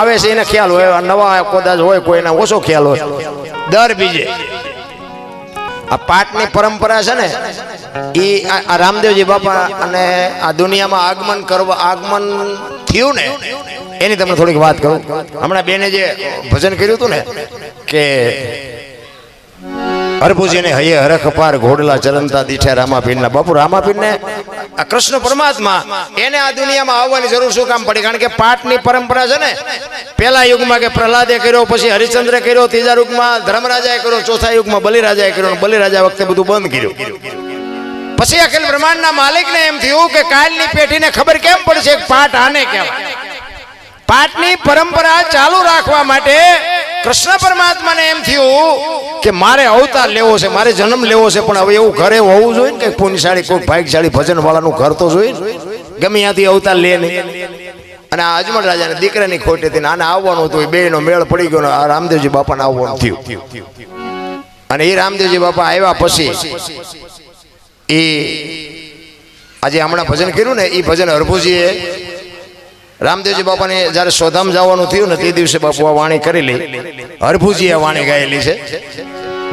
આવે છે એને ખ્યાલ હોય, નવા કદાચ હોય કોઈને ઓછો ખ્યાલ હોય. દર બીજે આ પાઠની પરંપરા છે ને એ આ રામદેવજી બાપા અને આ દુનિયામાં આગમન થયું ને એની તમને થોડીક વાત કરું. હમણાં બેને જે ભજન કર્યું હતું ને કે હરભુજીને હૈયે હરખ પાર ઘોડલા ચરણતા દીઠે રામાપીરના. બાપુ રામાપીરને આ કૃષ્ણ પરમાત્મા એને આ દુનિયામાં આવવાની જરૂર શું કામ પડી? કારણ કે પાઠની પરંપરા છે ને પહેલા યુગમાં કે પ્રહલાદે કર્યો, પછી હરિશ્ચંદ્રે કર્યો, ત્રીજા યુગમાં ધર્મરાજાએ કર્યો, ચોથા યુગમાં બલિરાજાએ કર્યો. બલિરાજા વખતે બધું બંધ કર્યું. પછી અખિલ બ્રહ્માંડના માલિકને એમ થયું કે કાલની પેઢીને ખબર કેમ પડશે પાઠ આને કહેવાય. પાઠની પરંપરા ચાલુ રાખવા માટે કૃષ્ણ પરમાત્માને એમ થયું કે મારે અવતાર લેવો છે, મારે જન્મ લેવો છે, પણ હવે એવું ઘરે હોવું જોઈએ ને કે પુણ્યશાળી કોઈ ભાગ્યશાળી ભજન વાળાનું ઘર તો જોઈએ, ગમે ત્યાંથી અવતાર લે નહીં. અને આ અજમલ રાજાને દીકરાની ખોટ હતી, આને આવવાનું હતું, બેનો મેળ પડી ગયો, આ રામદેવજી બાપાને આવવાનું થયું. અને એ રામદેવજી બાપા આવ્યા પછી એ આજે હમણાં ભજન કર્યું ને એ ભજન હરભુજીએ રામદેવજી બાપાને જયારે સોધામ જવાનું થયું ને તે દિવસે બાપુ આ વાણી કરેલી, હરભુજી આ વાણી ગાયેલી છે.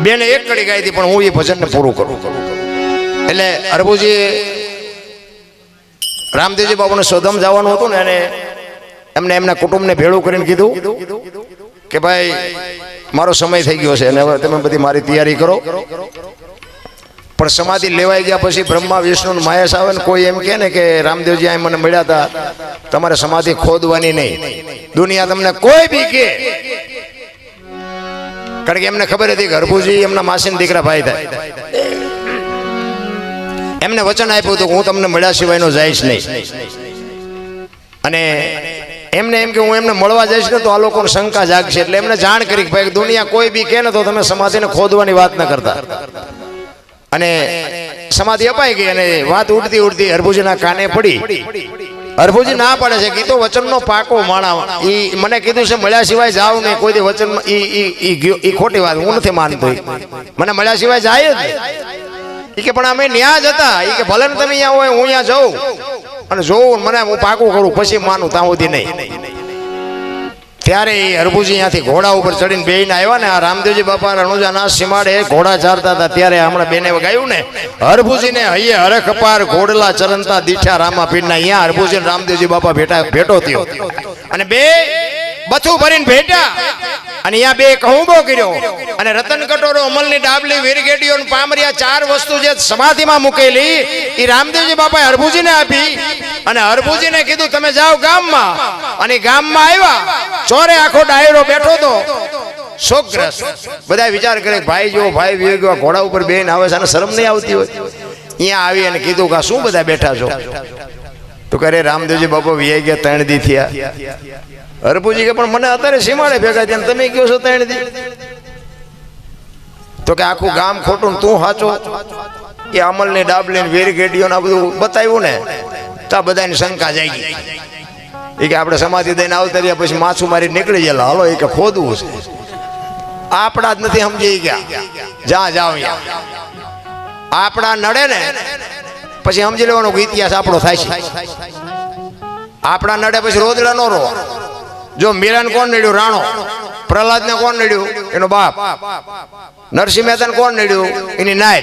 બેને એક કડી ગાઈ હતી, પણ હું એ ભજનને પૂરું કરું. એટલે હરભુજી રામદેવજી બાપાને સોધામ જવાનું હતું ને એને એમને એમના કુટુંબને ભેળું કરીને કીધું કે ભાઈ મારો સમય થઈ ગયો છે અને હવે તમે બધી મારી તૈયારી કરો. પણ સમાધિ લેવાઈ ગયા પછી બ્રહ્મા વિષ્ણુ મહેશ આવે ને કોઈ એમ કહે ને કે રામદેવજી આ મને મળ્યા હતા, તમારે સમાધિ ખોદવાની નહીં. દુનિયા તમને કોઈ બી કે, કારણ કે એમને ખબર હતી કે હરભુજી એમના માસીના દીકરા ભાઈ થાય. એમને વચન આપ્યું હતું કે હું તમને મળ્યા સિવાયનો જઈશ નહીં. અને એમને એમ કે હું એમને મળવા જઈશ ને તો આ લોકોને શંકા જાગશે. એટલે એમને જાણ કરી કે ભાઈ દુનિયા કોઈ બી કે ને તો તમે સમાધિને ખોદવાની વાત ન કરતા. અને સમાધિ અપાઈ ગઈ અને વાત ઉડતી ઉડતી હરભુજીના કાને પડી. હરભુજી ના પાડે છે કે તો વચનનો પાકો માણા, ઈ મને કીધું છે મળ્યા સિવાય જાવ ને કોઈ દે વચનમાં ઈ ખોટી વાત, હું નથી માનતો. મને મળ્યા સિવાય જાય જ ઈ કે પણ અમે ન્યા જ હતા. ઈ કે ભલે ને તમે અહીંયા હોય હું અહીંયા જાઉં અને જોઉં મને હું પાકું કરું પછી માનું, ત્યાં સુધી નહીં. ત્યારે એ હરભુજી ત્યાંથી ઘોડા ઉપર ચડીને બેહીને આવ્યા ને આ રામદેવજી બાપા રણુજાના સીમાડે ઘોડા ચારતા હતા. ત્યારે હમણાં બેને ગાયું ને હરભુજીને હૈયે હરખ પાર ઘોડલા ચરણતા દીઠા રામાપીરના. અહીંયા હરભુજી રામદેવજી બાપા ભેટો થયો અને બે બથું ભરીને ભેટ્યા અને અહીંયા બે કહુંબો કર્યો અને રતન કટોરો, અમલની ડાબલી, વીરગેડીઓ, પામરિયા ચાર વસ્તુ જે સમાધિમાં મૂકેલી એ રામદેવજી બાપાએ હરભુજીને આપી. અને હરભુજીને કીધું તમે જાઓ ગામમાં. અને ગામમાં આવ્યા, ચોરે આખો ડાયરો બેઠો તો શોકગ્રસ્ત. બધા વિચાર કરે ભાઈ જો ભાઈ વિયો ગયો ઘોડા ઉપર બેન આવે છે અને શરમ નહીં આવતી હોય. અહીંયા આવી અને કીધું કે શું બધા બેઠા છો? તો કરે રામદેવજી બાપા વિયાઈ ગયા 3 દી થયા. હરભુજી કે પણ મને અત્યારે સીમાડે ભેગા થયા તમે કયો છો 3 દી? તો કે આખું ગામ ખોટું તું સાચો. એ અમલની ડાબલી વીરગેડીઓ આ બધું બતાવ્યું ને તો બધાની શંકા જાગી. એ કે આપણે સમાધિ દઈને આવતા રહ્યા પછી માછું મારી નીકળી ગયેલા, હાલો એ કે ખોદવું છે. આપણા જ નથી સમજી ગયા, જ્યાં જાવ આપણા નડે ને પછી સમજી લેવાનો ઇતિહાસ આપણો થાય છે. આપણા નડે પછી રોદડા નો રો. જો મીરાને કોણ નડ્યું? રાણો. પ્રહલાદને કોણ નડ્યું? એનો બાપ. નરસિંહ મહેતાને કોણ નડ્યું? એની નાય.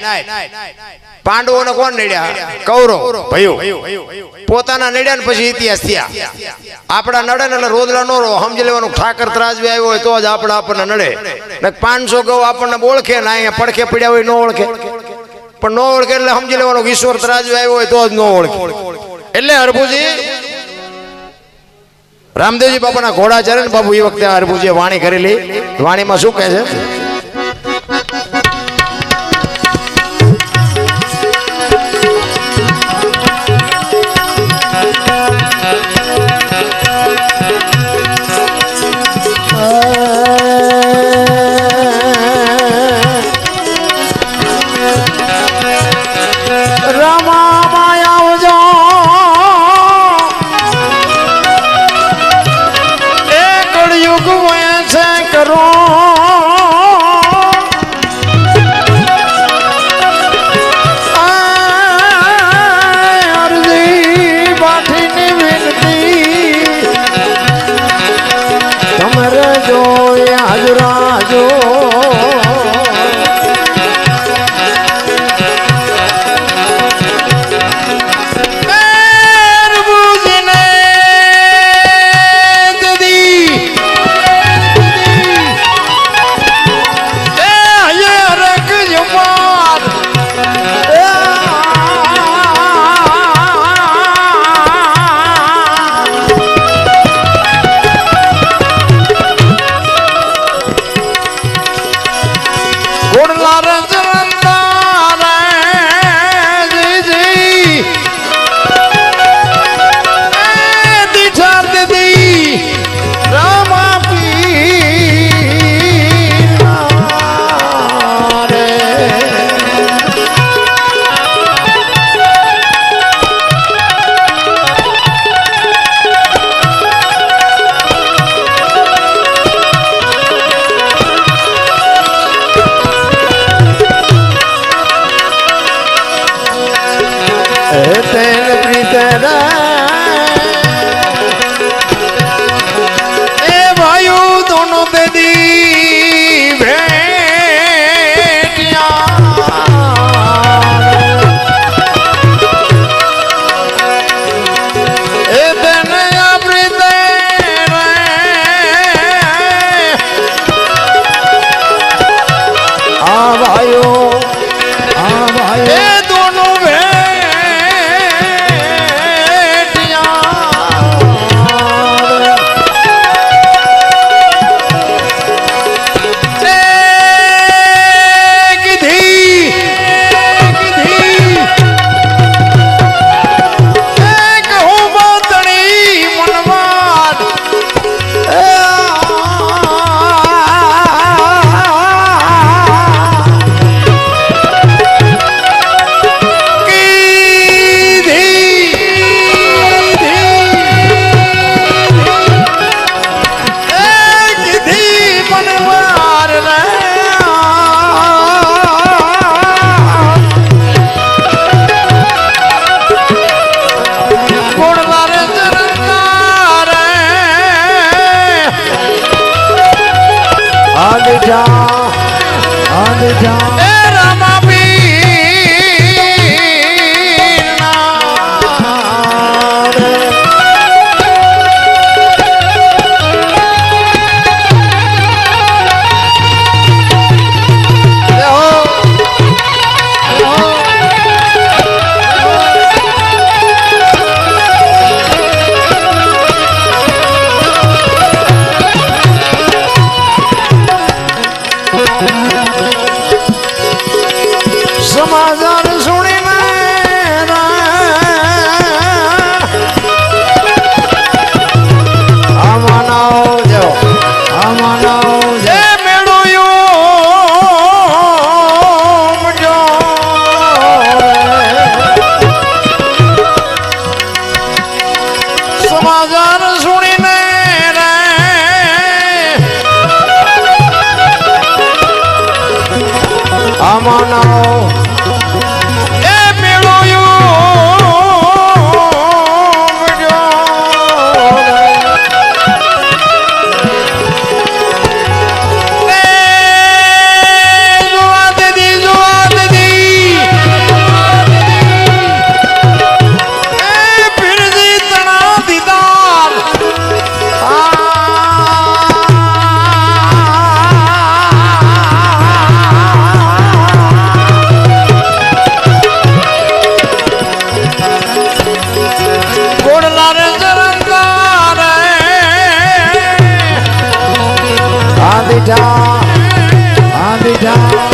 પાંડવોને કોણ નડ્યા? કૌરવ ભયો. પોતાના નડ્યા ને પછી ઇતિહાસ થયા. આપણા નડે ને એટલે રોદડા નો રો. સમજી લેવાનું ઠાકર ત્રાજવી આવ્યો હોય તો જ આપણે આપણને નડે. 500 ગૌ આપણને ઓળખે ને અહીંયા પડખે પડ્યા હોય ન ઓળખે. પણ ન ઓળખે એટલે સમજી લેવાનું ઈશ્વર ત્રાજવી આવ્યો હોય તો જ ન ઓળખે. એટલે હરભુજી રામદેવજી બાપાના ઘોડા ચરે ને બાપુ એ વખતે હરભુજીએ વાણી કરેલી. વાણીમાં શું કહે છે? રાજો રાજો સમાચાર સુણીને સમાચાર સુણીને આમાનાઓ આંધી જા